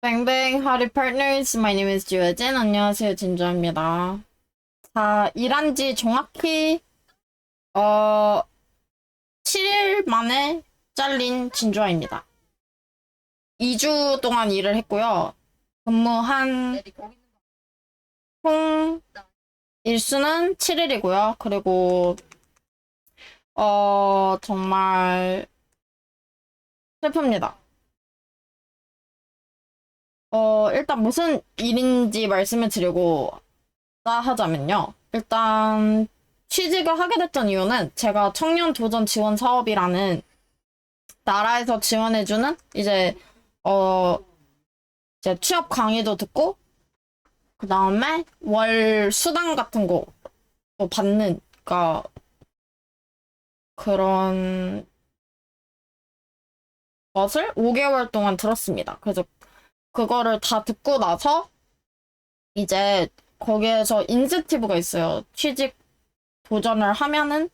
Bang Howdy Partners, my name is 주여진. 안녕하세요, 진주입니다. 자, 일한 지 정확히 7일 만에 잘린 진주아입니다. 2주 동안 일을 했고요. 근무한 총 일수는 7일이고요. 그리고 정말 슬픕니다. 일단 무슨 일인지 말씀을 드리고 하자면요. 일단 취직을 하게 됐던 이유는 제가 청년 도전 지원 사업이라는 나라에서 지원해주는 이제 취업 강의도 듣고 그 다음에 월 수당 같은 거 받는 그러니까 그런 것을 5개월 동안 들었습니다. 그래서 그거를 다 듣고 나서 이제 거기에서 인센티브가 있어요. 취직 도전을 하면은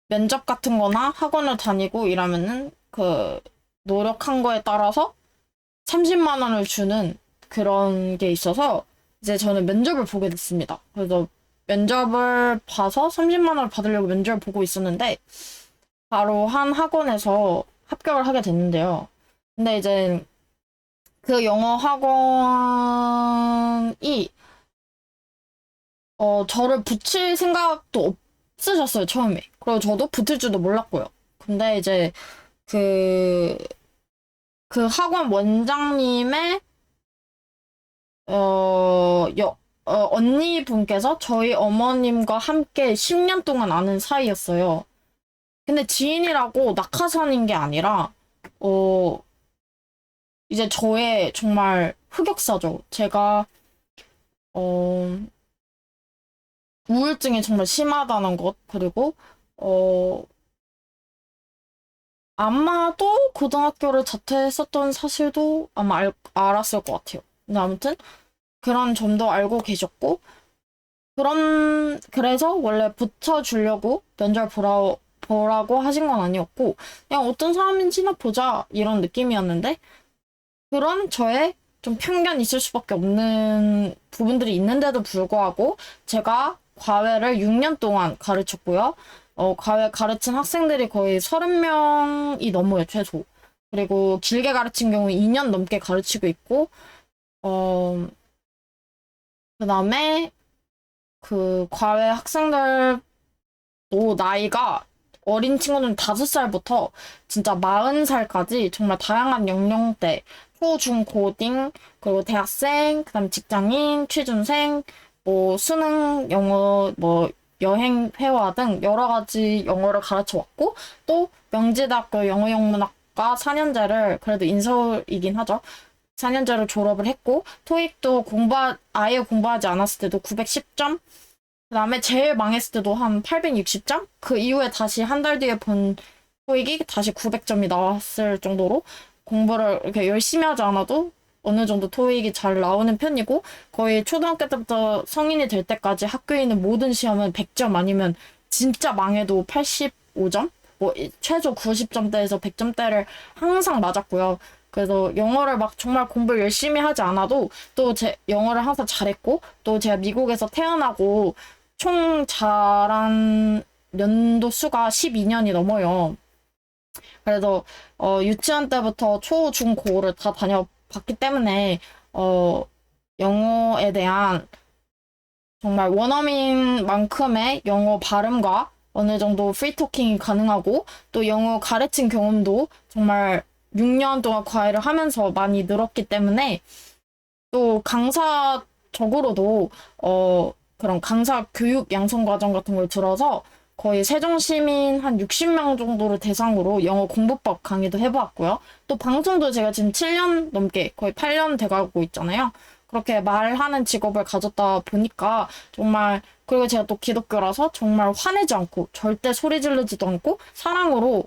면접 같은 거나 학원을 다니고 이러면은 그 노력한 거에 따라서 30만 원을 주는 그런 게 있어서 이제 저는 면접을 보게 됐습니다. 그래서 면접을 봐서 30만 원을 받으려고 면접을 보고 있었는데 바로 한 학원에서 합격을 하게 됐는데요. 근데 이제 그 영어 학원이 저를 붙일 생각도 없으셨어요, 처음에. 그리고 저도 붙을 줄도 몰랐고요. 근데 이제 그 학원 원장님의 언니 분께서 저희 어머님과 함께 10년 동안 아는 사이였어요. 근데 지인이라고 낙하산인 게 아니라 이제 저의 정말 흑역사죠. 제가 우울증이 정말 심하다는 것, 그리고 아마도 고등학교를 자퇴했었던 사실도 아마 알았을 것 같아요. 근데 아무튼 그런 점도 알고 계셨고, 그래서 원래 붙여주려고 면접 보라고 하신 건 아니었고, 그냥 어떤 사람인지나 보자, 이런 느낌이었는데, 그런 저의 좀 편견이 있을 수밖에 없는 부분들이 있는데도 불구하고, 제가 과외를 6년 동안 가르쳤고요. 과외 가르친 학생들이 거의 30명이 넘어요, 최소. 그리고 길게 가르친 경우 2년 넘게 가르치고 있고, 그 다음에 그 과외 학생들도 나이가 어린 친구는 5살부터 진짜 40살까지 정말 다양한 연령대, 초, 중, 고딩, 그리고 대학생, 그 다음 직장인, 취준생, 뭐 수능 영어, 뭐 여행 회화 등 여러 가지 영어를 가르쳐 왔고, 또 명지대학교 영어영문학과 4년제를 그래도 인서울이긴 하죠. 4년제를 졸업을 했고, 토익도 아예 공부하지 않았을 때도 910점, 그 다음에 제일 망했을 때도 한 860점? 그 이후에 다시 한 달 뒤에 본 토익이 다시 900점이 나왔을 정도로 공부를 이렇게 열심히 하지 않아도 어느 정도 토익이 잘 나오는 편이고, 거의 초등학교 때부터 성인이 될 때까지 학교에 있는 모든 시험은 100점 아니면 진짜 망해도 85점? 뭐 최소 90점대에서 100점대를 항상 맞았고요. 그래서 영어를 막 정말 공부를 열심히 하지 않아도 또 제 영어를 항상 잘했고, 또 제가 미국에서 태어나고 총 자란 연도 수가 12년이 넘어요. 그래서 유치원 때부터 초, 중, 고를 다 다녀봤기 때문에 영어에 대한 정말 원어민만큼의 영어 발음과 어느 정도 프리토킹이 가능하고, 또 영어 가르친 경험도 정말 6년 동안 과외를 하면서 많이 늘었기 때문에, 또 강사적으로도 그런 강사 교육 양성 과정 같은 걸 들어서 거의 세종시민 한 60명 정도를 대상으로 영어 공부법 강의도 해보았고요. 또 방송도 제가 지금 7년 넘게 거의 8년 돼가고 있잖아요. 그렇게 말하는 직업을 가졌다 보니까 정말, 그리고 제가 또 기독교라서 정말 화내지 않고 절대 소리 지르지도 않고 사랑으로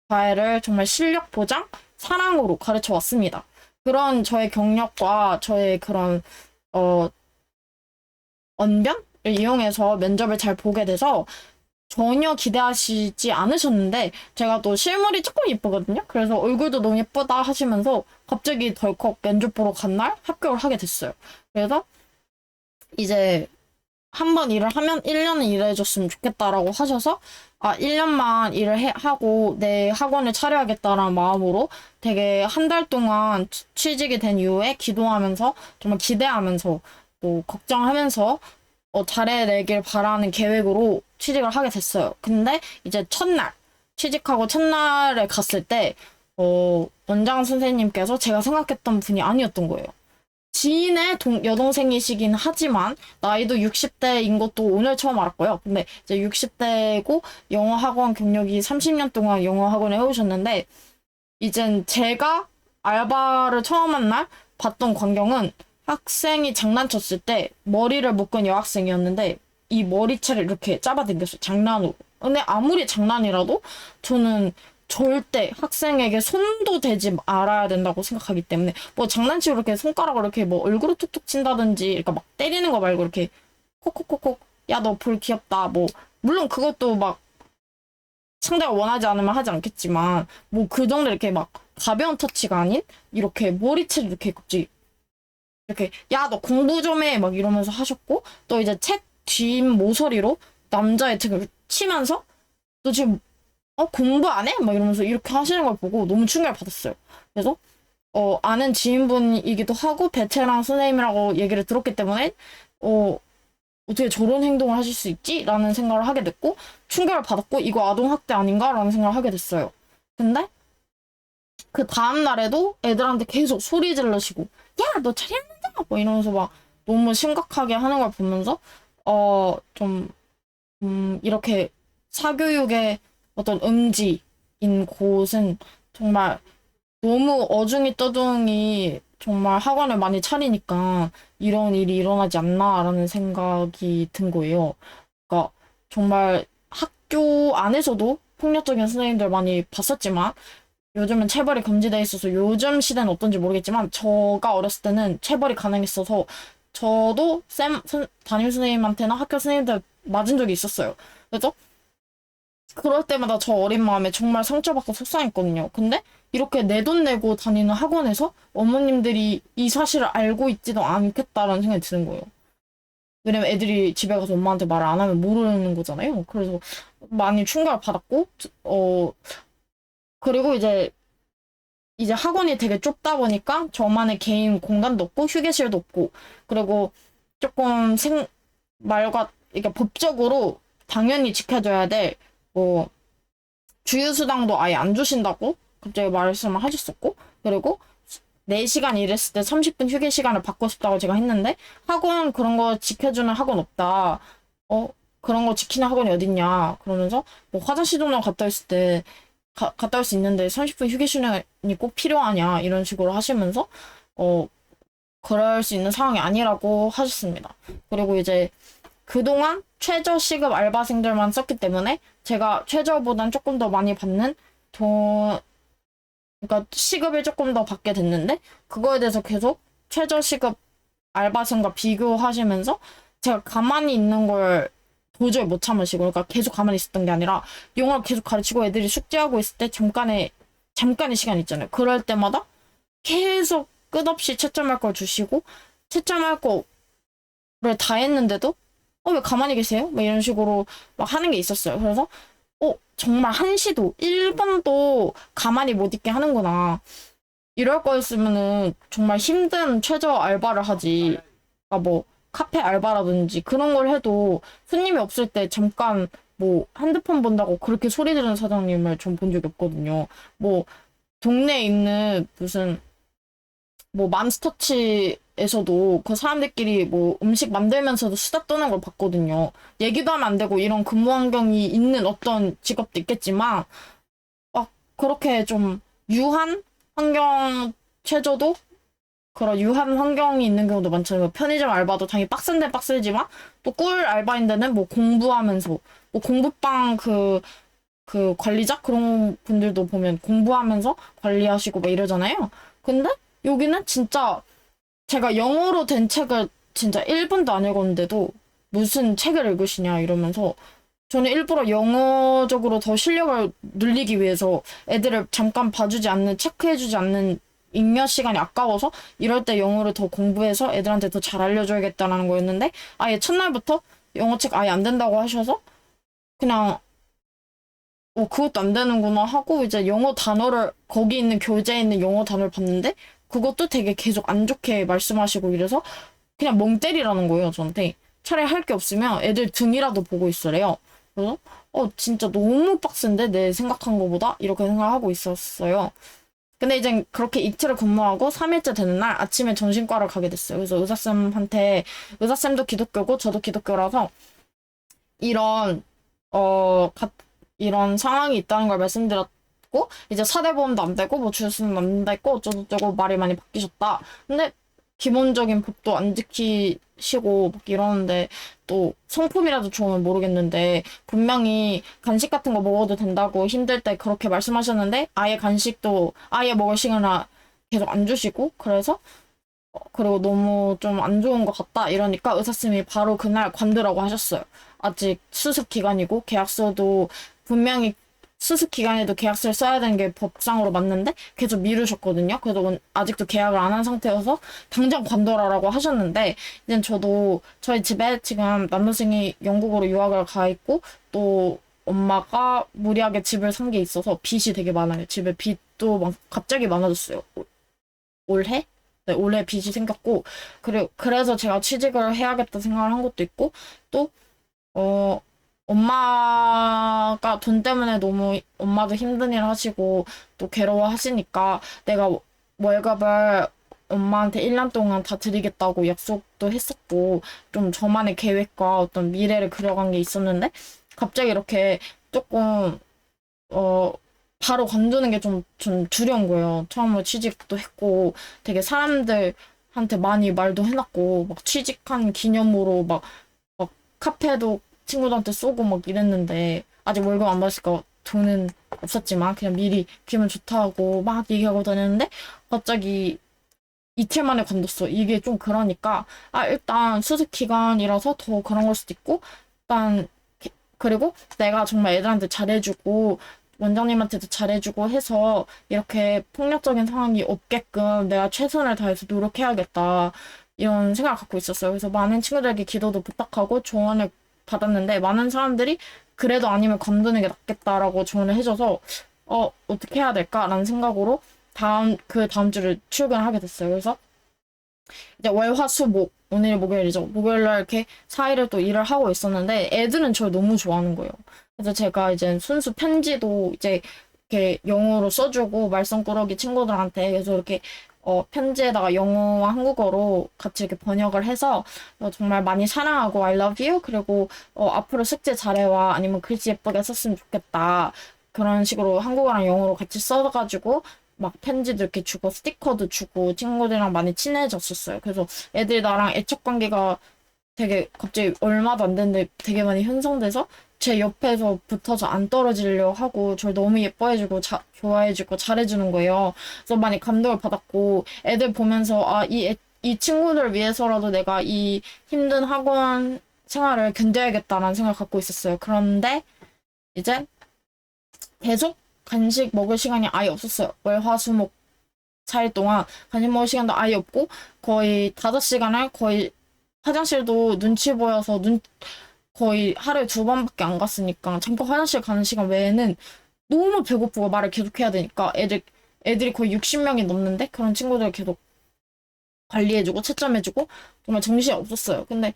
과외를 정말 실력 보장, 사랑으로 가르쳐 왔습니다. 그런 저의 경력과 저의 그런 언변을 이용해서 면접을 잘 보게 돼서 전혀 기대하시지 않으셨는데 제가 또 실물이 조금 예쁘거든요. 그래서 얼굴도 너무 예쁘다 하시면서 갑자기 덜컥 면접 보러 간 날 합격을 하게 됐어요. 그래서 이제 한 번 일을 하면 1년은 일해줬으면 좋겠다라고 하셔서 1년만 하고 내 학원을 차려야겠다라는 마음으로 되게 한 달 동안 취직이 된 이후에 기도하면서 정말 기대하면서 또 걱정하면서 잘해내길 바라는 계획으로 취직을 하게 됐어요. 근데 이제 취직하고 첫날에 갔을 때 원장 선생님께서 제가 생각했던 분이 아니었던 거예요. 지인의 여동생이시긴 하지만 나이도 60대인 것도 오늘 처음 알았고요. 근데 이제 60대고 영어 학원 경력이 30년 동안 영어 학원을 해오셨는데 이젠 제가 알바를 처음 한 날 봤던 광경은 학생이 장난쳤을 때 머리를 묶은 여학생이었는데 이 머리채를 이렇게 잡아당겼어요. 장난으로. 근데 아무리 장난이라도 저는 절대 학생에게 손도 대지 말아야 된다고 생각하기 때문에 뭐 장난치고 이렇게 손가락으로 이렇게 뭐 얼굴을 툭툭 친다든지 이렇게 막 때리는 거 말고 이렇게 콕콕콕콕 야 너 볼 귀엽다 뭐 물론 그것도 막 상대가 원하지 않으면 하지 않겠지만 뭐 그 정도 이렇게 막 가벼운 터치가 아닌 이렇게 머리채를 이렇게 갑자기 이렇게 야 너 공부 좀 해 막 이러면서 하셨고 또 이제 책 뒷 모서리로 남자의 등을 치면서 너 지금 공부 안 해? 막 이러면서 이렇게 하시는 걸 보고 너무 충격을 받았어요. 그래서 아는 지인분이기도 하고 베테랑 선생님이라고 얘기를 들었기 때문에 어떻게 저런 행동을 하실 수 있지? 라는 생각을 하게 됐고 충격을 받았고 이거 아동학대 아닌가? 라는 생각을 하게 됐어요. 근데 그 다음 날에도 애들한테 계속 소리 지르시고 야 너 자리 앉아! 뭐 이러면서 막 너무 심각하게 하는 걸 보면서 이렇게 사교육의 어떤 음지인 곳은 정말 너무 어중이 떠둥이 정말 학원을 많이 차리니까 이런 일이 일어나지 않나라는 생각이 든 거예요. 그러니까 정말 학교 안에서도 폭력적인 선생님들 많이 봤었지만 요즘은 체벌이 금지돼 있어서 요즘 시대는 어떤지 모르겠지만 저가 어렸을 때는 체벌이 가능했어서 저도 담임 선생님한테나 학교 선생님들 맞은 적이 있었어요. 그래서 그럴 때마다 저 어린 마음에 정말 상처받고 속상했거든요. 근데 이렇게 내 돈 내고 다니는 학원에서 어머님들이 이 사실을 알고 있지도 않겠다라는 생각이 드는 거예요. 왜냐면 애들이 집에 가서 엄마한테 말을 안 하면 모르는 거잖아요. 그래서 많이 충격을 받았고, 그리고 이제 학원이 되게 좁다 보니까 저만의 개인 공간도 없고 휴게실도 없고 그리고 조금 말과 이게 법적으로 당연히 지켜줘야 될 뭐 주휴수당도 아예 안 주신다고 갑자기 말씀을 하셨었고 그리고 4시간 일했을 때 30분 휴게 시간을 받고 싶다고 제가 했는데 학원 그런 거 지켜주는 학원 없다. 그런 거 지키는 학원이 어딨냐 그러면서 뭐 화장실 정도 갔다 있을 때 갔다 올 수 있는데 30분 휴게 시간이 꼭 필요하냐 이런 식으로 하시면서 그럴 수 있는 상황이 아니라고 하셨습니다. 그리고 이제 그동안 최저 시급 알바생들만 썼기 때문에 제가 최저보단 조금 더 많이 받는 그러니까 시급을 조금 더 받게 됐는데 그거에 대해서 계속 최저 시급 알바생과 비교하시면서 제가 가만히 있는 걸 도저히 못 참으시고 그러니까 계속 가만히 있었던 게 아니라 영어를 계속 가르치고 애들이 숙제하고 있을 때 잠깐의 시간 있잖아요. 그럴 때마다 계속 끝없이 채점할 걸 주시고 채점할 거를 다 했는데도 왜 가만히 계세요? 막 이런 식으로 막 하는 게 있었어요. 그래서 정말 한시도 1분도 가만히 못 있게 하는구나. 이럴 거였으면은 정말 힘든 최저 알바를 하지. 그러니까 뭐 카페 알바라든지 그런 걸 해도 손님이 없을 때 잠깐 뭐 핸드폰 본다고 그렇게 소리 지르는 사장님을 전 본 적이 없거든요. 뭐 동네에 있는 무슨 뭐 맘스터치에서도 그 사람들끼리 뭐 음식 만들면서도 수다 떠는 걸 봤거든요. 얘기도 하면 안 되고 이런 근무 환경이 있는 어떤 직업도 있겠지만 막 그렇게 좀 유한 환경 최저도 그런 유한 환경이 있는 경우도 많잖아요. 편의점 알바도 당연히 빡센데 빡세지만 또 꿀 알바인 데는 뭐 공부하면서 뭐 공부방 그 관리자 그런 분들도 보면 공부하면서 관리하시고 막 이러잖아요. 근데 여기는 진짜 제가 영어로 된 책을 진짜 1분도 안 읽었는데도 무슨 책을 읽으시냐 이러면서 저는 일부러 영어적으로 더 실력을 늘리기 위해서 애들을 잠깐 봐주지 않는, 체크해주지 않는 잉여 시간이 아까워서 이럴 때 영어를 더 공부해서 애들한테 더 잘 알려줘야겠다라는 거였는데 아예 첫날부터 영어 책 아예 안 된다고 하셔서 그냥 그것도 안 되는구나 하고 이제 영어 단어를 거기 있는 교재에 있는 영어 단어를 봤는데 그것도 되게 계속 안 좋게 말씀하시고 이래서 그냥 멍 때리라는 거예요 저한테. 차라리 할 게 없으면 애들 등이라도 보고 있으래요. 그래서 진짜 너무 빡센데 내 생각한 거보다 이렇게 생각하고 있었어요. 근데 이제 그렇게 이틀을 근무하고 3일째 되는 날 아침에 정신과를 가게 됐어요. 그래서 의사쌤한테, 의사쌤도 기독교고 저도 기독교라서 이런 이런 상황이 있다는 걸 말씀드렸고 이제 사대보험도 안 되고 뭐 주유수는 안 되고 어쩌고저쩌고 말이 많이 바뀌셨다. 근데 기본적인 법도 안 지키시고 막 이러는데 또 성품이라도 좋으면 모르겠는데 분명히 간식 같은 거 먹어도 된다고 힘들 때 그렇게 말씀하셨는데 아예 간식도 아예 먹을 시간을 계속 안 주시고 그래서 그리고 너무 좀 안 좋은 것 같다 이러니까 의사쌤이 바로 그날 관두라고 하셨어요. 아직 수습 기간이고 계약서도 분명히 수습 기간에도 계약서를 써야 되는 게 법상으로 맞는데 계속 미루셨거든요. 그래서 아직도 계약을 안 한 상태여서 당장 관둬라라고 하셨는데 이제 저도 저희 집에 지금 남동생이 영국으로 유학을 가 있고 또 엄마가 무리하게 집을 산 게 있어서 빚이 되게 많아요. 집에 빚도 막 갑자기 많아졌어요. 올해? 네, 올해 빚이 생겼고 그래서 제가 취직을 해야겠다 생각을 한 것도 있고 또 엄마가 돈 때문에 너무 엄마도 힘든 일 하시고 또 괴로워하시니까 내가 월급을 엄마한테 1년 동안 다 드리겠다고 약속도 했었고 좀 저만의 계획과 어떤 미래를 그려간 게 있었는데 갑자기 이렇게 조금 바로 관두는 게 좀 두려운 거예요. 처음으로 취직도 했고 되게 사람들한테 많이 말도 해놨고 막 취직한 기념으로 막 카페도 친구들한테 쏘고 막 이랬는데 아직 월급 안 받았으니까 돈은 없었지만 그냥 미리 기분 좋다고 막 얘기하고 다녔는데 갑자기 이틀 만에 관뒀어. 이게 좀 그러니까 일단 수습 기간이라서 더 그런 걸 수도 있고 일단 그리고 내가 정말 애들한테 잘해주고 원장님한테도 잘해주고 해서 이렇게 폭력적인 상황이 없게끔 내가 최선을 다해서 노력해야겠다 이런 생각을 갖고 있었어요. 그래서 많은 친구들에게 기도도 부탁하고 조언을 받았는데 많은 사람들이 그래도 아니면 관두는 게 낫겠다라고 조언을 해줘서 어떻게 해야 될까라는 생각으로 그 다음 주를 출근하게 됐어요. 그래서 이제 월화수목 오늘이 목요일이죠. 목요일날 이렇게 4일을 또 일을 하고 있었는데 애들은 저를 너무 좋아하는 거예요. 그래서 제가 이제 순수 편지도 이제 이렇게 영어로 써주고 말썽꾸러기 친구들한테 그래서 이렇게 편지에다가 영어와 한국어로 같이 이렇게 번역을 해서 정말 많이 사랑하고 I love you 그리고 앞으로 숙제 잘해와 아니면 글씨 예쁘게 썼으면 좋겠다 그런 식으로 한국어랑 영어로 같이 써가지고 막 편지도 이렇게 주고 스티커도 주고 친구들이랑 많이 친해졌었어요. 그래서 애들이 나랑 애착 관계가 되게 갑자기 얼마도 안 됐는데 되게 많이 형성돼서 제 옆에서 붙어서 안 떨어지려 하고 저를 너무 예뻐해주고 좋아해주고 잘해주는 거예요. 그래서 많이 감동을 받았고 애들 보면서 이 친구들 위해서라도 내가 이 힘든 학원 생활을 견뎌야겠다라는 생각을 갖고 있었어요. 그런데 이제 계속 간식 먹을 시간이 아예 없었어요. 월화수목 4일 동안 간식 먹을 시간도 아예 없고 거의 5시간을 거의 화장실도 눈치 보여서 거의 하루에 2번밖에 안 갔으니까 잠깐 화장실 가는 시간 외에는 너무 배고프고 말을 계속 해야 되니까 애들이 거의 60명이 넘는데 그런 친구들 계속 관리해주고 채점해주고 정말 정신이 없었어요. 근데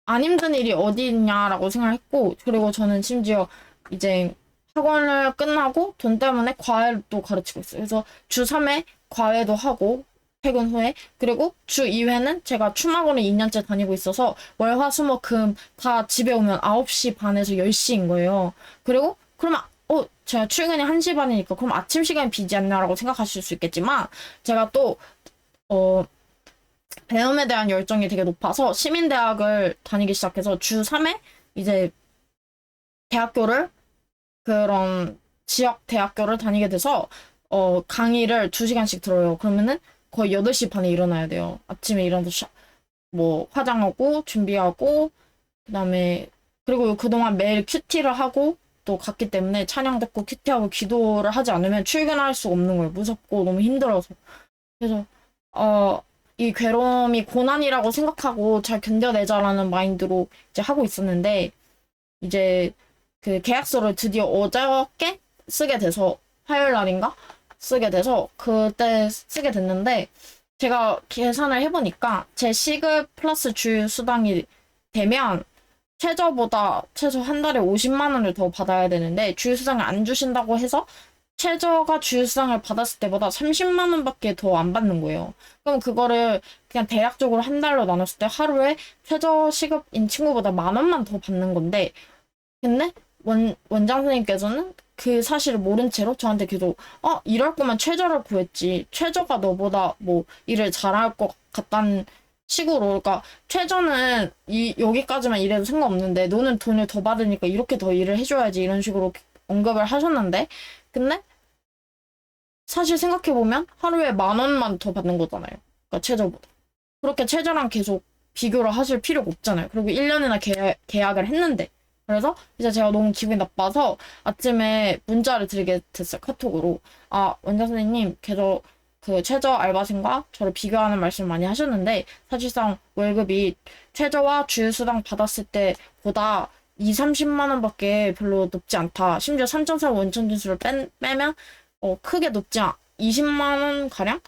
안 힘든 일이 어디 있냐라고 생각했고 그리고 저는 심지어 이제 학원을 끝나고 돈 때문에 과외도 가르치고 있어요. 그래서 주 3회 과외도 하고 퇴근 후에 그리고 주 2회는 제가 춤학원을 2년째 다니고 있어서 월화수목금 다 집에 오면 9시 반에서 10시인 거예요. 그리고 그러면 제가 출근이 1시 반이니까 그럼 아침 시간이 비지 않나라고 생각하실 수 있겠지만 제가 또 배움에 대한 열정이 되게 높아서 시민대학을 다니기 시작해서 주 3회 이제 대학교를 그런 지역 대학교를 다니게 돼서 강의를 2시간씩 들어요. 그러면은 거의 8시 반에 일어나야 돼요. 아침에 일어나서 뭐 화장하고 준비하고 그다음에 그리고 그동안 매일 큐티를 하고 또 갔기 때문에 찬양 듣고 큐티하고 기도를 하지 않으면 출근할 수 없는 거예요. 무섭고 너무 힘들어서. 그래서 이 괴로움이 고난이라고 생각하고 잘 견뎌내자라는 마인드로 이제 하고 있었는데 이제 그 계약서를 드디어 어저께 쓰게 돼서 화요일 날인가 쓰게 돼서 그때 쓰게 됐는데 제가 계산을 해보니까 제 시급 플러스 주휴 수당이 되면 최저 한 달에 50만 원을 더 받아야 되는데 주휴 수당을 안 주신다고 해서 최저가 주휴 수당을 받았을 때보다 30만 원밖에 더 안 받는 거예요. 그럼 그거를 그냥 대략적으로 한 달로 나눴을 때 하루에 최저 시급인 친구보다 10,000원만 더 받는 건데 근데 원장 선생님께서는 그 사실을 모른 채로 저한테 계속 이럴 거면 최저를 구했지 최저가 너보다 뭐 일을 잘할 것 같다는 식으로 그러니까 최저는 여기까지만 일해도 상관없는데 너는 돈을 더 받으니까 이렇게 더 일을 해줘야지 이런 식으로 언급을 하셨는데 근데 사실 생각해보면 하루에 10,000원만 더 받는 거잖아요. 그러니까 최저보다. 그렇게 최저랑 계속 비교를 하실 필요가 없잖아요. 그리고 1년이나 계약을 했는데 그래서 이제 제가 너무 기분이 나빠서 아침에 문자를 드리게 됐어요. 카톡으로. 원장 선생님, 계속 그 최저 알바생과 저를 비교하는 말씀 많이 하셨는데 사실상 월급이 최저와 주휴수당 받았을 때보다 2, 30만 원밖에 별로 높지 않다. 심지어 3.4 원천 진수를 빼면 크게 20만 원 가량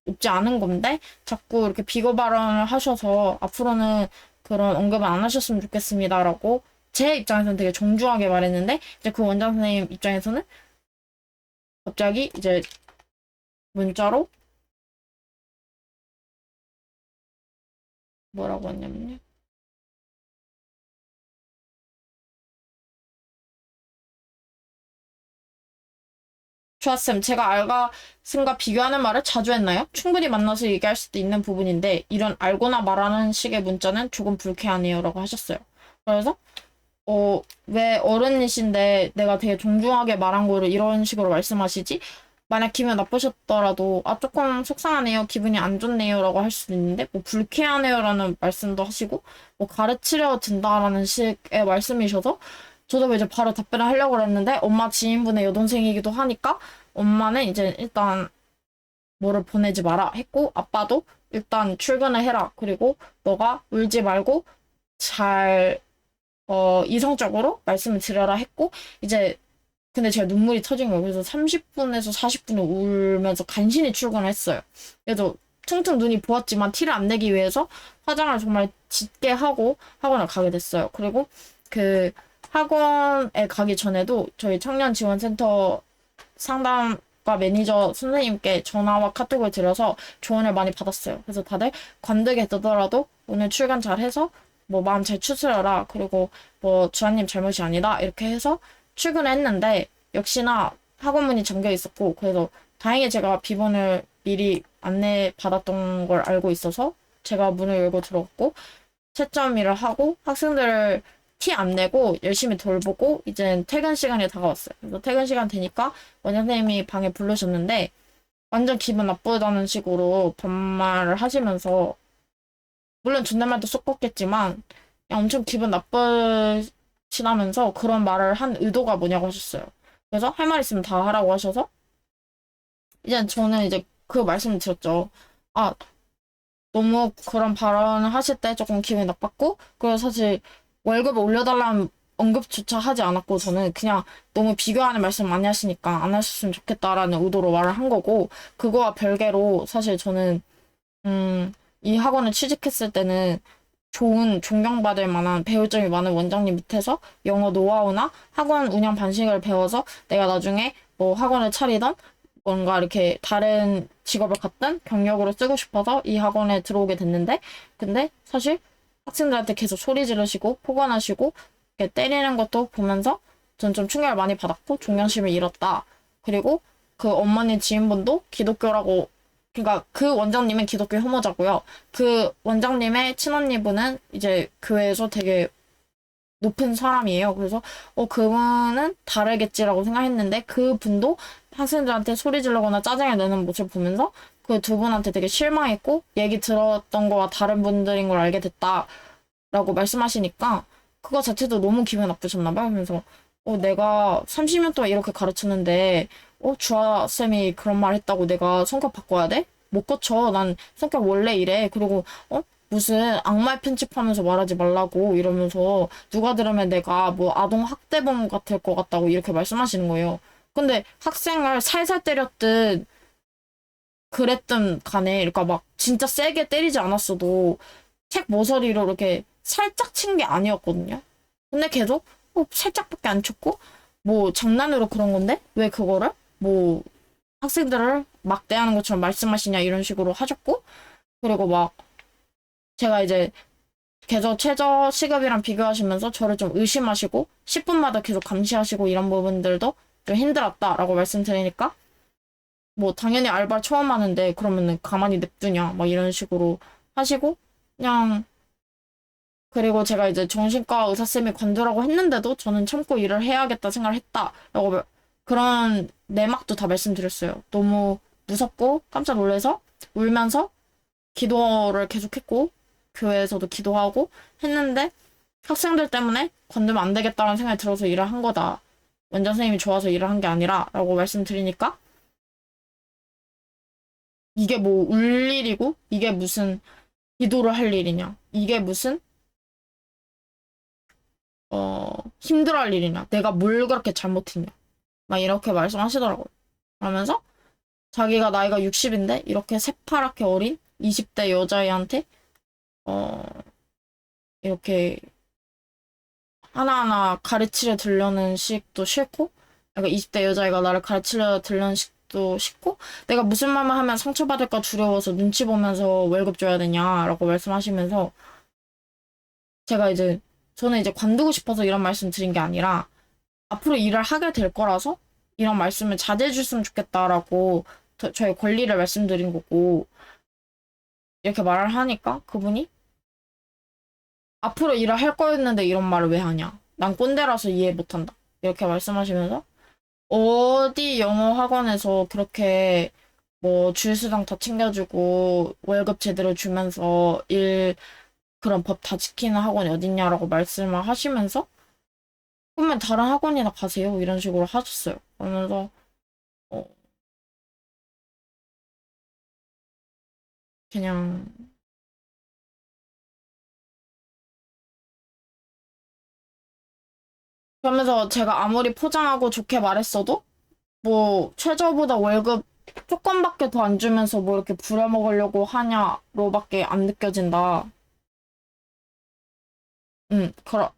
높지 않은 건데 자꾸 이렇게 비교 발언을 하셔서 앞으로는 그런 언급은 안 하셨으면 좋겠습니다라고 제 입장에서는 되게 정중하게 말했는데 이제 그 원장 선생님 입장에서는 갑자기 이제 문자로 뭐라고 했냐면요. 좋았음. 제가 알바생과 비교하는 말을 자주 했나요? 충분히 만나서 얘기할 수도 있는 부분인데 이런 알고나 말하는 식의 문자는 조금 불쾌하네요. 라고 하셨어요. 그래서 왜 어른이신데 내가 되게 존중하게 말한 거를 이런 식으로 말씀하시지? 만약 기분 나쁘셨더라도 조금 속상하네요. 기분이 안 좋네요. 라고 할 수도 있는데 뭐 불쾌하네요. 라는 말씀도 하시고 뭐 가르치려 든다라는 식의 말씀이셔서 저도 이제 바로 답변을 하려고 했는데 엄마 지인분의 여동생이기도 하니까 엄마는 이제 일단 뭐를 보내지 마라 했고 아빠도 일단 출근을 해라. 그리고 너가 울지 말고 잘 이성적으로 말씀을 드려라 했고 이제 근데 제가 눈물이 터진 거예요. 그래서 30분에서 40분을 울면서 간신히 출근을 했어요. 그래서 퉁퉁 눈이 부었지만 티를 안 내기 위해서 화장을 정말 짙게 하고 학원을 가게 됐어요. 그리고 그 학원에 가기 전에도 저희 청년지원센터 상담과 매니저 선생님께 전화와 카톡을 드려서 조언을 많이 받았어요. 그래서 다들 관두게 되더라도 오늘 출근 잘해서 뭐 마음 잘 추스려라. 그리고 뭐 주한님 잘못이 아니다. 이렇게 해서 출근을 했는데 역시나 학원 문이 잠겨 있었고 그래서 다행히 제가 비번을 미리 안내 받았던 걸 알고 있어서 제가 문을 열고 들어갔고 채점일을 하고 학생들을 티 안 내고 열심히 돌보고 이제 퇴근 시간이 다가왔어요. 그래서 퇴근 시간 되니까 원장 선생님이 방에 부르셨는데 완전 기분 나쁘다는 식으로 반말을 하시면서 물론 존댓말도 섞었겠지만 그냥 엄청 기분 나쁘시다면서 그런 말을 한 의도가 뭐냐고 하셨어요. 그래서 할 말 있으면 다 하라고 하셔서 이제 저는 이제 그 말씀을 드렸죠. 너무 그런 발언을 하실 때 조금 기분이 나빴고 그리고 사실 월급을 올려달라는 언급조차 하지 않았고 저는 그냥 너무 비교하는 말씀 많이 하시니까 안 하셨으면 좋겠다라는 의도로 말을 한 거고 그거와 별개로 사실 저는 이 학원을 취직했을 때는 좋은 존경받을 만한 배울 점이 많은 원장님 밑에서 영어 노하우나 학원 운영 방식을 배워서 내가 나중에 뭐 학원을 차리던 뭔가 이렇게 다른 직업을 갖든 경력으로 쓰고 싶어서 이 학원에 들어오게 됐는데 근데 사실 학생들한테 계속 소리 지르시고 폭언하시고 이렇게 때리는 것도 보면서 전 좀 충격을 많이 받았고 존경심을 잃었다. 그리고 그 어머니 지인분도 기독교라고 그러니까 그 원장님은 기독교 혐오자고요. 그 원장님의 친언니분은 이제 교회에서 되게 높은 사람이에요. 그래서 그분은 다르겠지라고 생각했는데 그 분도 학생들한테 소리 지르거나 짜증을 내는 모습을 보면서 그 두 분한테 되게 실망했고 얘기 들었던 거와 다른 분들인 걸 알게 됐다라고 말씀하시니까 그거 자체도 너무 기분 나쁘셨나 봐요. 그래서 내가 30년 동안 이렇게 가르쳤는데 주아쌤이 그런 말 했다고 내가 성격 바꿔야 돼? 못 고쳐. 난 성격 원래 이래. 그리고 무슨 악말 편집하면서 말하지 말라고 이러면서 누가 들으면 내가 뭐 아동 학대범 같을 것 같다고 이렇게 말씀하시는 거예요. 근데 학생을 살살 때렸듯 그랬든 간에 그러니까 막 진짜 세게 때리지 않았어도 책 모서리로 이렇게 살짝 친 게 아니었거든요. 근데 계속 살짝밖에 안 쳤고 뭐 장난으로 그런 건데 왜 그거를 뭐 학생들을 막대하는 것처럼 말씀하시냐 이런 식으로 하셨고 그리고 막 제가 이제 계속 최저 시급이랑 비교하시면서 저를 좀 의심하시고 10분마다 계속 감시하시고 이런 부분들도 좀 힘들었다라고 말씀드리니까 뭐 당연히 알바 처음 하는데 그러면은 가만히 냅두냐 막 이런 식으로 하시고 그냥 그리고 제가 이제 정신과 의사쌤이 관두라고 했는데도 저는 참고 일을 해야겠다 생각을 했다라고 그런 내막도 다 말씀드렸어요. 너무 무섭고 깜짝 놀라서 울면서 기도를 계속했고 교회에서도 기도하고 했는데 학생들 때문에 관두면 안 되겠다는 생각이 들어서 일을 한 거다. 원장 선생님이 좋아서 일을 한 게 아니라 라고 말씀드리니까 이게 뭐 울 일이고 이게 무슨 기도를 할 일이냐 이게 무슨 힘들어할 일이냐 내가 뭘 그렇게 잘못했냐 막 이렇게 말씀하시더라고요. 그러면서 자기가 나이가 60인데 이렇게 새파랗게 어린 20대 여자애한테 이렇게 하나하나 가르치려 들려는 식도 싫고 그러니까 20대 여자애가 나를 가르치려 들려는 식도 싫고 내가 무슨 말만 하면 상처받을까 두려워서 눈치 보면서 월급 줘야 되냐라고 말씀하시면서 제가 이제 저는 이제 관두고 싶어서 이런 말씀 드린 게 아니라 앞으로 일을 하게 될 거라서 이런 말씀을 자제해 줬으면 좋겠다라고 저의 권리를 말씀드린 거고 이렇게 말을 하니까 그분이 앞으로 일을 할 거였는데 이런 말을 왜 하냐. 난 꼰대라서 이해 못한다. 이렇게 말씀하시면서 어디 영어 학원에서 그렇게 뭐 주휴수당 다 챙겨주고 월급 제대로 주면서 그런 법 다 지키는 학원이 어딨냐라고 말씀을 하시면서 그러면 다른 학원이나 가세요. 이런 식으로 하셨어요. 그러면서 그냥 그러면서 제가 아무리 포장하고 좋게 말했어도 뭐 최저보다 월급 조금밖에 더 안 주면서 뭐 이렇게 부려먹으려고 하냐로밖에 안 느껴진다.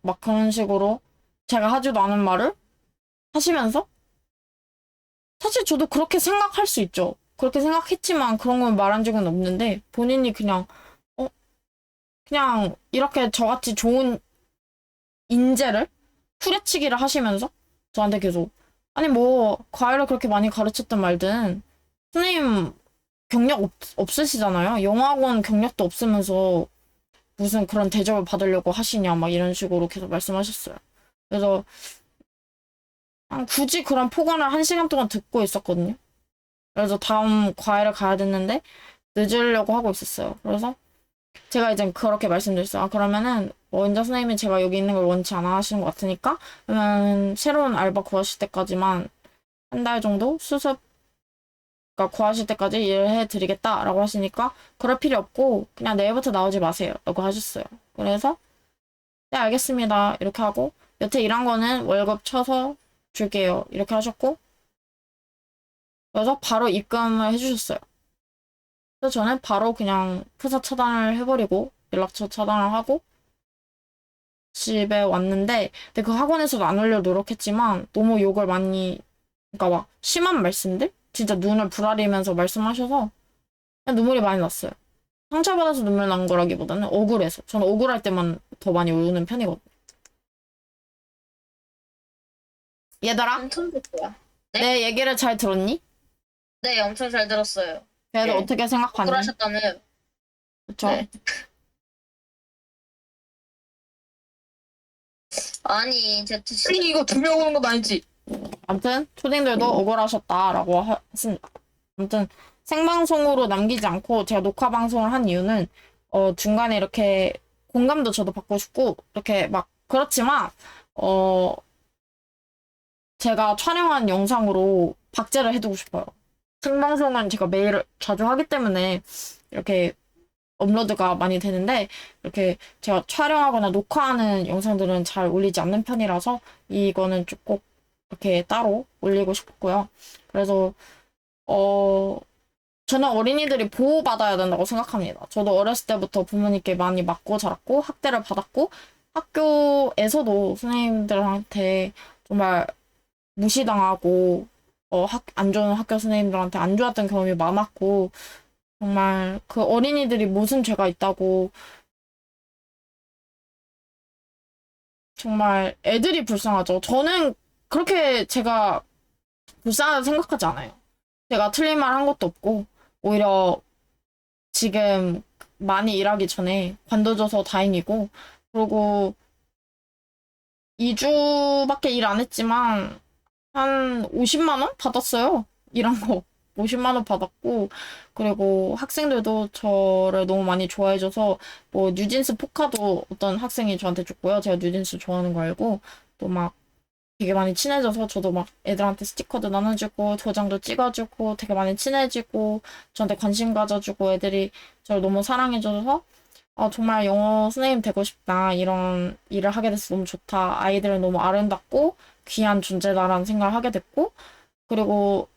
막 그런 식으로 제가 하지도 않은 말을 하시면서 사실 저도 그렇게 생각할 수 있죠. 그렇게 생각했지만 그런 건 말한 적은 없는데 본인이 어, 그냥 이렇게 저같이 좋은 인재를 후려치기를 하시면서 저한테 계속 아니 뭐 과외를 그렇게 많이 가르쳤든 말든 선생님 경력 없으시잖아요. 영어학원 경력도 없으면서 무슨 그런 대접을 받으려고 하시냐 막 이런 식으로 계속 말씀하셨어요. 그래서 굳이 그런 폭언을 1시간 동안 듣고 있었거든요. 그래서 다음 과외를 가야 됐는데 늦으려고 하고 있었어요. 그래서 제가 이제 그렇게 말씀드렸어요. 그러면은 원장 선생님이 제가 여기 있는 걸 원치 않아 하시는 것 같으니까 그러면 새로운 알바 구하실 때까지만 1달 정도 수습 그러니까 구하실 때까지 일해 드리겠다라고 하시니까 그럴 필요 없고 그냥 내일부터 나오지 마세요 라고 하셨어요. 그래서 네 알겠습니다 이렇게 하고 여태 일한 거는 월급 쳐서 줄게요 이렇게 하셨고 그래서 바로 입금을 해주셨어요. 그래서 저는 바로 그냥 프사 차단을 해버리고 연락처 차단을 하고 집에 왔는데 근데 그 학원에서도 안 오려고 노력했지만 너무 욕을 많이 그러니까 막 심한 말씀들? 진짜 눈을 부라리면서 말씀하셔서 그냥 눈물이 많이 났어요. 상처받아서 눈물 난 거라기보다는 억울해서. 저는 억울할 때만 더 많이 우는 편이거든요. 얘들아, 엄청 좋고요. 네? 내 얘기를 잘 들었니? 네, 엄청 잘 들었어요. 그래도 네. 어떻게 생각하니? 억울하셨다는. 그쵸? 네. 아니, 제 진짜 이거 2명 오는 건 아니지? 아무튼 초딩들도 억울하셨다라고 했습니다. 아무튼 생방송으로 남기지 않고 제가 녹화 방송을 한 이유는 중간에 이렇게 공감도 저도 받고 싶고 이렇게 막 그렇지만, 제가 촬영한 영상으로 박제를 해두고 싶어요. 생방송은 제가 매일 자주 하기 때문에 이렇게 업로드가 많이 되는데, 이렇게 제가 촬영하거나 녹화하는 영상들은 잘 올리지 않는 편이라서 이거는 좀 꼭 이렇게 따로 올리고 싶고요. 그래서 저는 어린이들이 보호받아야 된다고 생각합니다. 저도 어렸을 때부터 부모님께 많이 맞고 자랐고 학대를 받았고 학교에서도 선생님들한테 정말 무시당하고 안 좋은 학교 선생님들한테 안 좋았던 경험이 많았고 정말 그 어린이들이 무슨 죄가 있다고 정말 애들이 불쌍하죠. 저는 그렇게 제가 불쌍하다고 생각하지 않아요. 제가 틀린 말 한 것도 없고 오히려 지금 많이 일하기 전에 관둬줘서 다행이고 그리고 2주밖에 일 안 했지만 한 50만 원 받았어요. 일한 거. 50만 원 받았고 그리고 학생들도 저를 너무 많이 좋아해줘서 뭐 뉴진스 포카도 어떤 학생이 저한테 줬고요. 제가 뉴진스 좋아하는 거 알고 또 막 되게 많이 친해져서 저도 막 애들한테 스티커도 나눠주고 도장도 찍어주고 되게 많이 친해지고 저한테 관심 가져주고 애들이 저를 너무 사랑해줘서 정말 영어 선생님 되고 싶다. 이런 일을 하게 돼서 너무 좋다. 아이들은 너무 아름답고 귀한 존재다라는 생각을 하게 됐고 그리고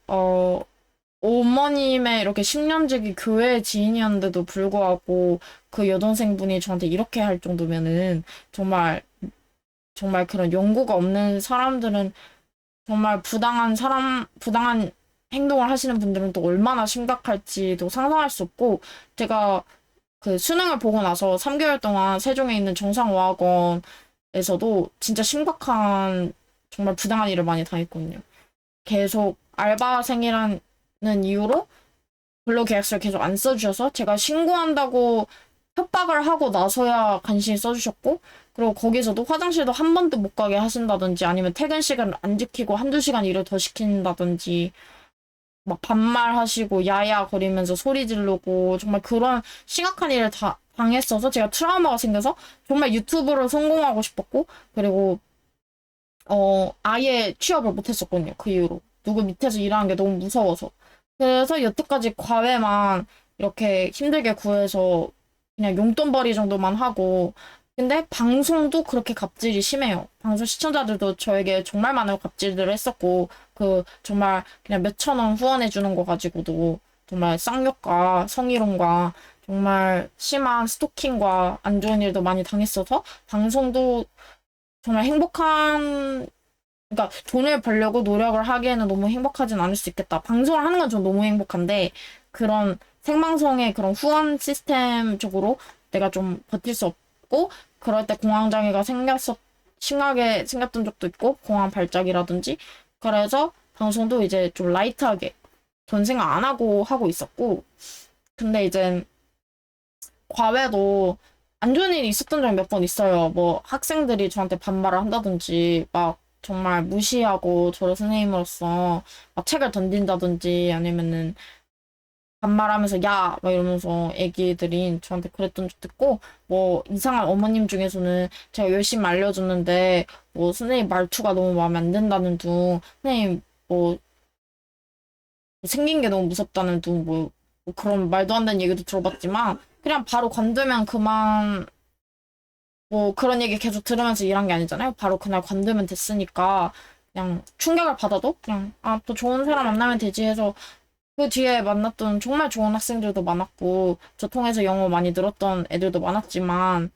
어머님의 이렇게 10년지기 교회 지인이었는데도 불구하고 그 여동생분이 저한테 이렇게 할 정도면은 정말 그런 연고가 없는 사람들은 정말 부당한 행동을 하시는 분들은 또 얼마나 심각할지도 상상할 수 없고, 제가 그 수능을 보고 나서 3개월 동안 세종에 있는 정상어학원에서도 진짜 심각한 정말 부당한 일을 많이 당했거든요. 계속 알바생이라는 이유로 근로계약서를 계속 안 써주셔서 제가 신고한다고 협박을 하고 나서야 간신히 써주셨고 그리고 거기서도 화장실도 한 번도 못 가게 하신다든지 아니면 퇴근 시간을 안 지키고 한두 시간 일을 더 시킨다든지 막 반말하시고 야야 거리면서 소리 지르고 정말 그런 심각한 일을 다 당했어서 제가 트라우마가 생겨서 정말 유튜브로 성공하고 싶었고 그리고 아예 취업을 못했었거든요. 그 이후로 누구 밑에서 일하는 게 너무 무서워서 그래서 여태까지 과외만 이렇게 힘들게 구해서 그냥 용돈벌이 정도만 하고 근데 방송도 그렇게 갑질이 심해요. 방송 시청자들도 저에게 정말 많은 갑질들을 했었고 그 정말 그냥 몇천 원 후원해 주는 거 가지고도 정말 쌍욕과 성희롱과 정말 심한 스토킹과 안 좋은 일도 많이 당했어서 방송도 정말 그러니까 돈을 벌려고 노력을 하기에는 너무 행복하진 않을 수 있겠다. 방송을 하는 건 전 너무 행복한데 그런 생방송의 그런 후원 시스템 쪽으로 내가 좀 버틸 수 없고 그럴 때 공황장애가 심하게 생겼던 적도 있고 공황 발작이라든지 그래서 방송도 이제 좀 라이트하게 전 생각 안 하고 있었고 근데 이제 과외도 안 좋은 일이 있었던 적이 몇 번 있어요. 뭐 학생들이 저한테 반말을 한다든지 막 정말 무시하고 저를 선생님으로서 막 책을 던진다든지 아니면은 반말하면서 야! 막 이러면서 애기들이 저한테 그랬던 적도 있고 뭐 이상한 어머님 중에서는 제가 열심히 알려줬는데 뭐 선생님 말투가 너무 마음에 안 든다는 둥 선생님 뭐 생긴 게 너무 무섭다는 둥 뭐 그런 말도 안 되는 얘기도 들어봤지만 그냥 바로 관두면 그만 뭐 그런 얘기 계속 들으면서 일한 게 아니잖아요. 바로 그날 관두면 됐으니까 그냥 충격을 받아도 그냥 또 좋은 사람 만나면 되지 해서 그 뒤에 만났던 정말 좋은 학생들도 많았고 저 통해서 영어 많이 늘었던 애들도 많았지만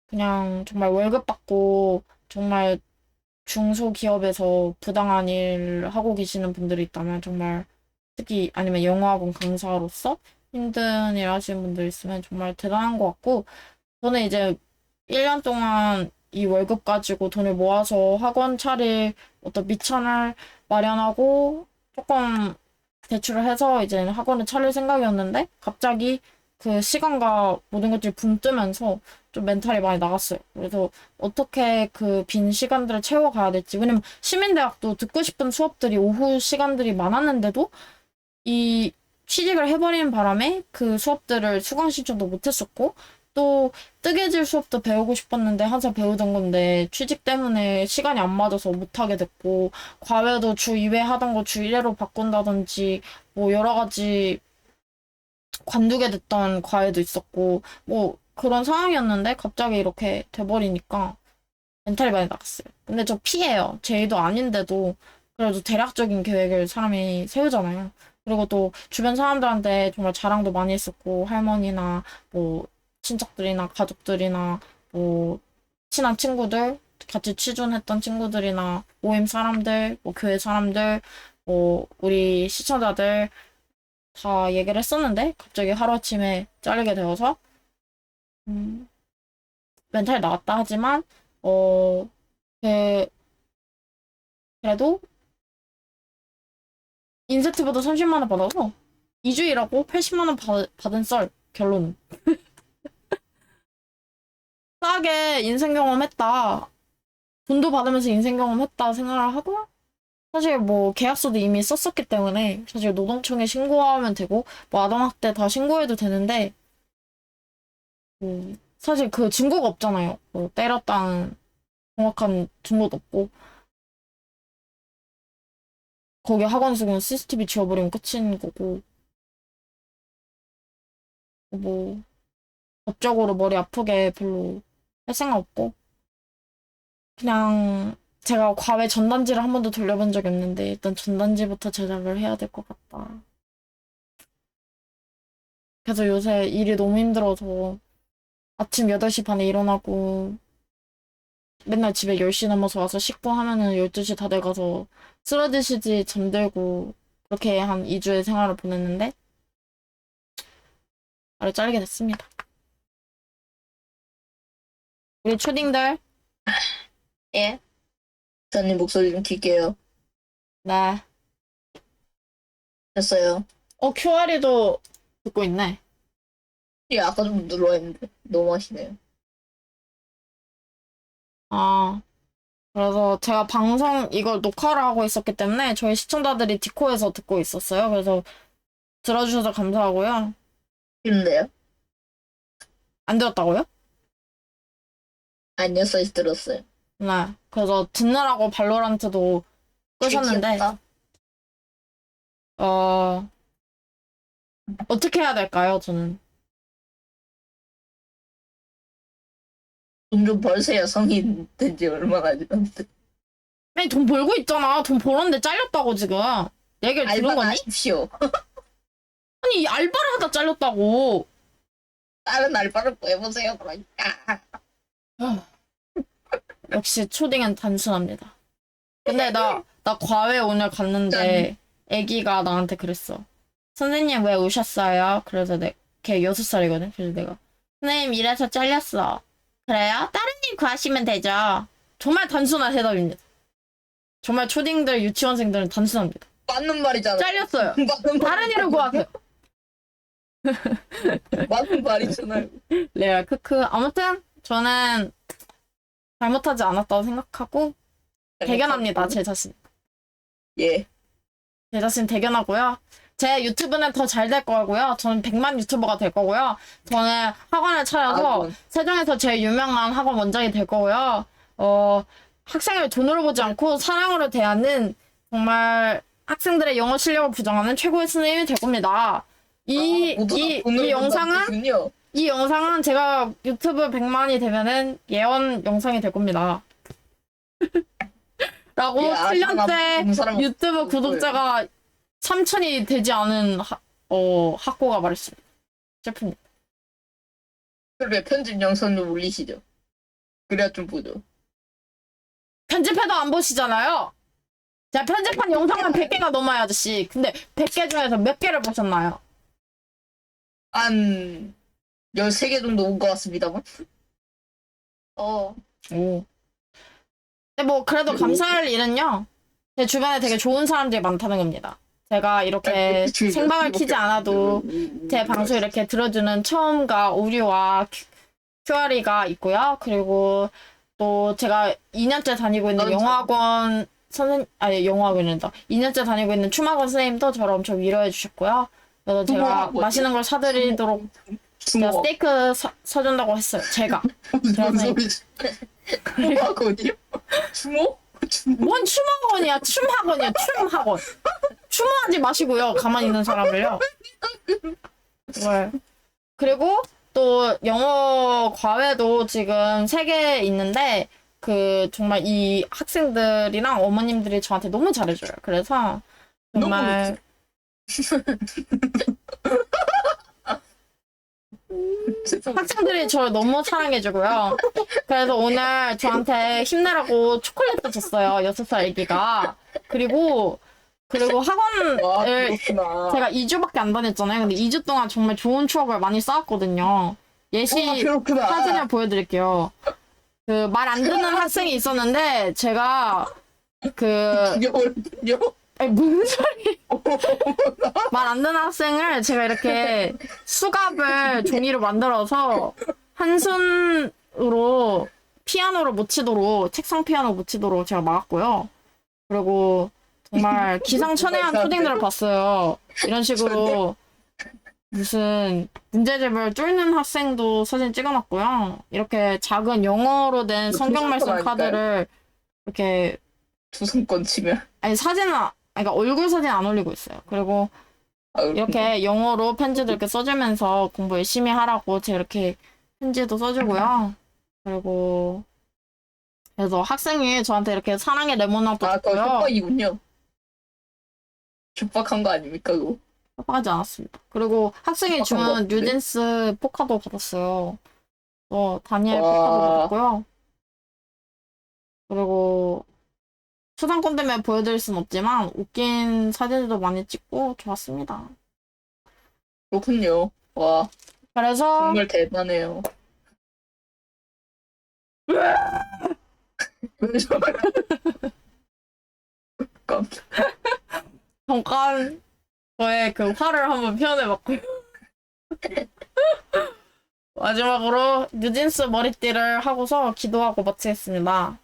그냥 정말 월급 받고 정말 중소기업에서 부당한 일 하고 계시는 분들이 있다면 정말 특히 아니면 영어학원 강사로서 힘든 일 하시는 분들 있으면 정말 대단한 것 같고 저는 이제 1년 동안 이 월급 가지고 돈을 모아서 학원 차릴 어떤 미천을 마련하고 조금 대출을 해서 이제 학원을 차릴 생각이었는데 갑자기 그 시간과 모든 것들이 붕 뜨면서 좀 멘탈이 많이 나갔어요. 그래서 어떻게 그 빈 시간들을 채워가야 될지. 왜냐면 시민대학도 듣고 싶은 수업들이 오후 시간들이 많았는데도 이 취직을 해버리는 바람에 그 수업들을 수강 신청도 못했었고, 또 뜨개질 수업도 배우고 싶었는데 항상 배우던 건데 취직 때문에 시간이 안 맞아서 못하게 됐고, 과외도 주 2회 하던 거 주 1회로 바꾼다든지 뭐 여러 가지 관두게 됐던 과외도 있었고 뭐 그런 상황이었는데 갑자기 이렇게 돼버리니까 멘탈이 많이 나갔어요. 근데 저 P예요. J도 아닌데도 그래도 대략적인 계획을 사람이 세우잖아요. 그리고 또 주변 사람들한테 정말 자랑도 많이 했었고, 할머니나 뭐 친척들이나 가족들이나 뭐 친한 친구들, 같이 취준했던 친구들이나 모임 사람들, 뭐 교회 사람들, 뭐 우리 시청자들 다 얘기를 했었는데 갑자기 하루아침에 잘리게 되어서 음, 멘탈이 나갔다 하지만 어 그, 그래도 인센티브도 30만 원 받아서 2주 일하고 80만 원 받은 썰. 결론. 싸게 인생 경험했다. 돈도 받으면서 인생 경험했다 생각을 하고, 사실 뭐 계약서도 이미 썼었기 때문에 사실 노동청에 신고하면 되고 뭐 아동학대 다 신고해도 되는데, 사실 그 증거가 없잖아요. 뭐 때렸다는 정확한 증거도 없고, 거기 학원에서 그냥 CCTV 지워버리면 끝인 거고, 뭐 법적으로 머리 아프게 별로 할 생각 없고, 그냥 제가 과외 전단지를 한 번도 돌려본 적이 없는데 일단 전단지부터 제작을 해야 될 것 같다. 그래서 요새 일이 너무 힘들어서 아침 8시 반에 일어나고 맨날 집에 10시 넘어서 와서 씻고 하면은 12시 다 돼가서 쓰러지시지 잠들고 그렇게 한 2주의 생활을 보냈는데 바로 잘리게 됐습니다. 우리 초딩들, 예. 저님 목소리 좀 킬게요. 네. 됐어요. QR이도 듣고 있네. 예, 아까 좀 눌러 했는데 너무 하시네요. 아, 그래서 제가 방송 이걸 녹화를 하고 있었기 때문에 저희 시청자들이 디코에서 듣고 있었어요. 그래서 들어주셔서 감사하고요. 싫은데요? 안 들었다고요? 아니요, 사실 들었어요. 네. 그래서 듣느라고 발로란트도 끄셨는데, 귀엽다. 어떻게 해야 될까요, 저는? 돈 좀 벌세요. 성인 된 지 얼마나 안 됐는데. 아니, 돈 벌고 있잖아. 돈 벌었는데 잘렸다고, 지금. 얘기를 들은 알바나 거니? 하십시오. 아니, 알바를 하다 잘렸다고. 다른 알바를 구해보세요. 그러니까. 역시 초딩은 단순합니다. 근데 나 과외 오늘 갔는데 애기가 나한테 그랬어. 선생님 왜 우셨어요? 그래서 걔 6살이거든. 그래서 내가 선생님 이래서 잘렸어. 그래요? 다른 일 구하시면 되죠. 정말 단순한 대답입니다. 정말 초딩들 유치원생들은 단순합니다. 맞는 말이잖아. 잘렸어요. 맞는 다른 일을 구하세요. 맞는 말이잖아요. 레알 크크. 아무튼 저는 잘못하지 않았다고 생각하고 대견합니다. 제 자신. 예. 제 자신 대견하고요. 제 유튜브는 더 잘 될 거고요. 저는 100만 유튜버가 될 거고요. 저는 학원을 차려서 학원. 세종에서 제일 유명한 학원 원장이 될 거고요. 학생을 돈으로 보지 않고 사랑으로 대하는 정말 학생들의 영어 실력을 부정하는 최고의 선생님이 될 겁니다. 이 영상은 제가 유튜브 100만이 되면은 예언 영상이 될 겁니다. 라고 예, 7년째 유튜브 구독자가 3,000이 되지 않은 학고가 말했습니다. 제품. 그래, 편집 영상 좀 올리시죠. 그래야 좀 보죠. 편집해도 안 보시잖아요. 제가 편집한 영상만 100개가 넘어요, 아저씨. 근데 100개 중에서 몇 개를 보셨나요? 한 13개 정도 온 것 같습니다만. 오. 근데 뭐 그래도 감사할 일은요. 제 주변에 되게 좋은 사람들이 많다는 겁니다. 제가 이렇게 생방을 키지 않아도 제 방송 이렇게 들어주는 처음과 오류와 QR이가 있고요. 그리고 또 제가 2년째 다니고 있는 영어학원이란다. 2년째 다니고 있는 춤학원 선생님도 저를 엄청 위로해 주셨고요. 그래서 제가 주모하고 맛있는 걸 사드리도록 제가 주모. 스테이크 사준다고 했어요. 제가. 무슨 제가 소리지? 주모학원이요? 주모? 주모? 뭔 춤학원이야? 춤학원이야. 춤학원. 춤하지 마시고요. 가만히 있는 사람을요. 왜? 그리고 또 영어 과외도 지금 3개 있는데 그 정말 이 학생들이랑 어머님들이 저한테 너무 잘해줘요. 그래서 정말 죄송해요. 학생들이 저를 너무 사랑해주고요. 그래서 오늘 저한테 힘내라고 초콜릿도 줬어요. 6살 애기가. 그리고 와, 학원을 그렇구나. 제가 2주밖에 안 다녔잖아요. 근데 2주 동안 정말 좋은 추억을 많이 쌓았거든요. 예시 와, 그렇구나. 사진을 보여드릴게요. 그 말 안 듣는 학생이 있었는데 제가 그 귀여워. 아니 무슨 소리 말 안 듣는 학생을 제가 이렇게 수갑을 종이로 만들어서 한 손으로 피아노를 못 치도록 책상 피아노 못 치도록 제가 막았고요. 그리고 정말 기상천외한 초딩들을 봤어요. 이런 식으로 무슨 문제집을 뚫는 학생도 사진 찍어놨고요. 이렇게 작은 영어로 된 성경 말씀 아닐까요? 카드를 이렇게 두 손권 치면. 아니 그러니까 얼굴 사진 안 올리고 있어요. 그리고 아, 이렇게 영어로 편지도 이렇게 써주면서 공부 열심히 하라고 제가 이렇게 편지도 써주고요. 그리고 그래서 학생이 저한테 이렇게 사랑의 레모나도 아, 그거 줬고요. 협박이군요. 협박한 거 아닙니까, 그거? 협박하지 않았습니다. 그리고 학생이 협박한 거 준 같은데? 뉴진스 포카도 받았어요. 다니엘 와. 포카도 받았고요. 그리고 초상권 때문에 보여드릴 순 없지만 웃긴 사진들도 많이 찍고 좋았습니다. 그렇군요. 와, 그래서 정말 대단해요. 깜짝. 잠깐 저의 그 화를 한번 표현해봤고요. 마지막으로 뉴진스 머리띠를 하고서 기도하고 마치겠습니다.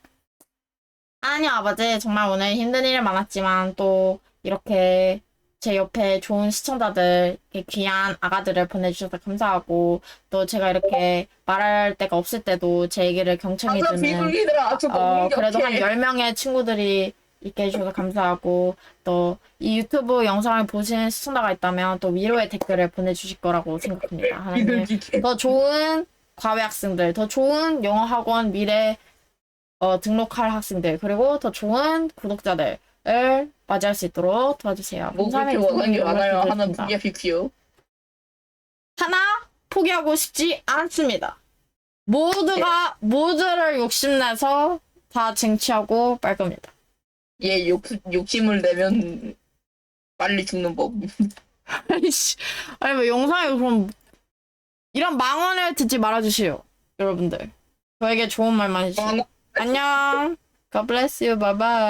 하나님 아버지, 정말 오늘 힘든 일이 많았지만 또 이렇게 제 옆에 좋은 시청자들, 이렇게 귀한 아가들을 보내주셔서 감사하고 또 제가 이렇게 말할 데가 없을 때도 제 얘기를 항상 경청해주는 비둘기들아, 저 너무 그래도 한 약해. 10명의 친구들이 있게 해주셔서 감사하고 또 이 유튜브 영상을 보신 시청자가 있다면 또 위로의 댓글을 보내주실 거라고 생각합니다. 하나님 비둘기 개. 더 좋은 과외 학생들, 더 좋은 영어 학원 미래 등록할 학생들, 그리고 더 좋은 구독자들을 맞이할 수 있도록 도와주세요. 뭐 그렇게 원하는 게 많아요. 하나 감사드립니다. 포기하십시오. 하나 포기하고 싶지 않습니다. 모두가 모두를 욕심내서 다 쟁취하고 말 겁니다. 예, 욕심을 내면 빨리 죽는 법. 아이씨, 아니 뭐 영상에 그럼 이런 망언을 듣지 말아주시오, 여러분들. 저에게 좋은 말만 해주세요. 안녕. God bless you. Bye bye.